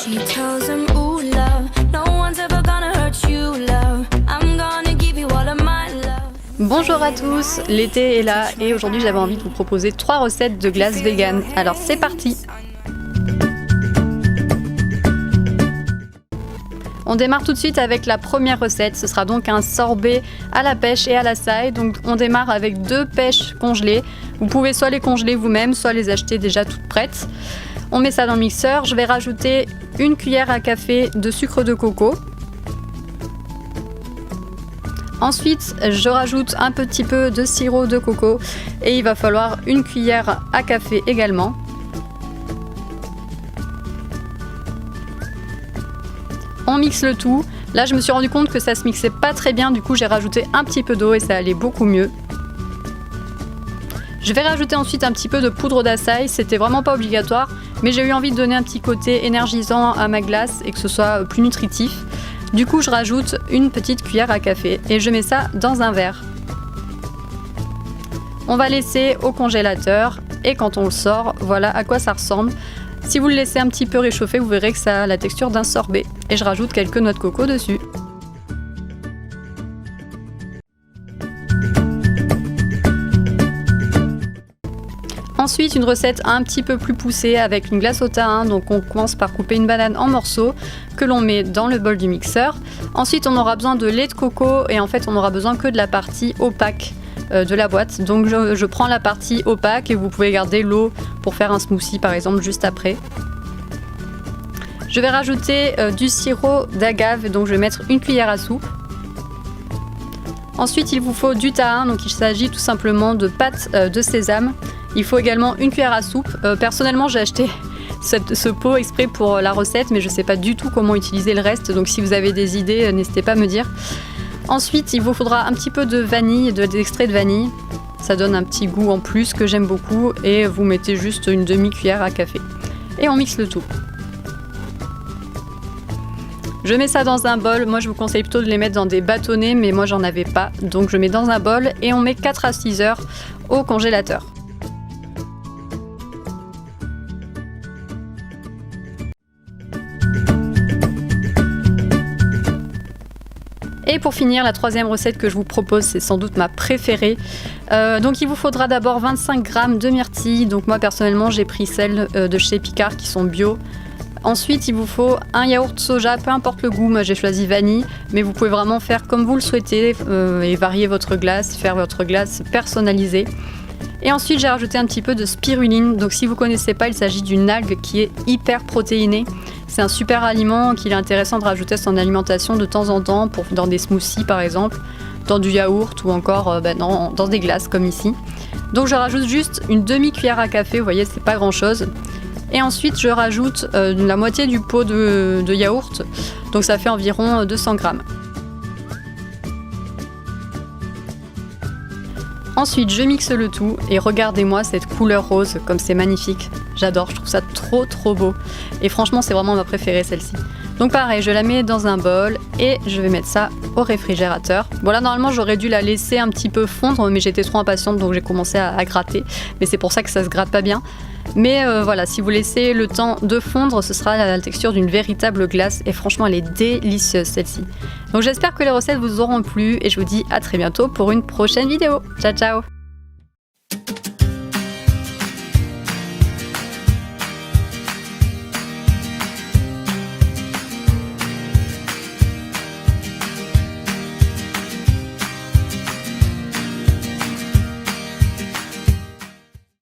She tells him, ooh, love, no one's ever gonna hurt you, love. I'm gonna give you all of my love. Bonjour à tous, l'été est là et aujourd'hui j'avais envie de vous proposer 3 recettes de glace vegan. Alors c'est parti! On démarre tout de suite avec la première recette, ce sera donc un sorbet à la pêche et à la saille. Donc on démarre avec 2 pêches congelées. Vous pouvez soit les congeler vous-même, soit les acheter déjà toutes prêtes. On met ça dans le mixeur, je vais rajouter 1 cuillère à café de sucre de coco. Ensuite, je rajoute un petit peu de sirop de coco et il va falloir 1 cuillère à café également. On mixe le tout. Là, je me suis rendu compte que ça se mixait pas très bien, du coup j'ai rajouté un petit peu d'eau et ça allait beaucoup mieux. Je vais rajouter ensuite un petit peu de poudre d'açaï, c'était vraiment pas obligatoire, mais j'ai eu envie de donner un petit côté énergisant à ma glace et que ce soit plus nutritif. Du coup, je rajoute 1 petite cuillère à café et je mets ça dans un verre. On va laisser au congélateur et quand on le sort, voilà à quoi ça ressemble. Si vous le laissez un petit peu réchauffer, vous verrez que ça a la texture d'un sorbet. Et je rajoute quelques noix de coco dessus. Ensuite, une recette un petit peu plus poussée avec une glace au thym. Donc on commence par couper une banane en morceaux que l'on met dans le bol du mixeur. Ensuite, on aura besoin de lait de coco et en fait, on n'aura besoin que de la partie opaque de la boîte. Donc je prends la partie opaque et vous pouvez garder l'eau pour faire un smoothie par exemple juste après. Je vais rajouter du sirop d'agave, donc je vais mettre 1 cuillère à soupe. Ensuite il vous faut du thym, donc il s'agit tout simplement de pâte de sésame. Il faut également 1 cuillère à soupe. Personnellement j'ai acheté ce pot exprès pour la recette, mais je ne sais pas du tout comment utiliser le reste, donc si vous avez des idées n'hésitez pas à me dire. Ensuite, il vous faudra un petit peu de vanille, de l'extrait de vanille. Ça donne un petit goût en plus que j'aime beaucoup et vous mettez juste une demi-cuillère à café. Et on mixe le tout. Je mets ça dans un bol. Moi, je vous conseille plutôt de les mettre dans des bâtonnets, mais moi, j'en avais pas. Donc, je mets dans un bol et on met 4 à 6 heures au congélateur. Et pour finir, la troisième recette que je vous propose, c'est sans doute ma préférée. Donc il vous faudra d'abord 25 g de myrtilles. Donc moi personnellement, j'ai pris celles de chez Picard qui sont bio. Ensuite, il vous faut un yaourt soja, peu importe le goût. Moi j'ai choisi vanille, mais vous pouvez vraiment faire comme vous le souhaitez et varier votre glace, faire votre glace personnalisée. Et ensuite, j'ai rajouté un petit peu de spiruline. Donc si vous ne connaissez pas, il s'agit d'une algue qui est hyper protéinée. C'est un super aliment qu'il est intéressant de rajouter à son alimentation de temps en temps, dans des smoothies par exemple, dans du yaourt ou encore dans des glaces comme ici. Donc je rajoute juste une demi-cuillère à café, vous voyez, c'est pas grand chose. Et ensuite, je rajoute la moitié du pot de yaourt, donc ça fait environ 200 g. Ensuite, je mixe le tout et regardez-moi cette couleur rose, comme c'est magnifique. J'adore, je trouve ça trop beau. Et franchement, c'est vraiment ma préférée celle-ci. Donc pareil, je la mets dans un bol et je vais mettre ça au réfrigérateur. Bon là, normalement, j'aurais dû la laisser un petit peu fondre, mais j'étais trop impatiente, donc j'ai commencé à gratter. Mais c'est pour ça que ça se gratte pas bien. Mais voilà, si vous laissez le temps de fondre, ce sera la texture d'une véritable glace et franchement elle est délicieuse celle-ci. Donc j'espère que les recettes vous auront plu et je vous dis à très bientôt pour une prochaine vidéo. Ciao ciao!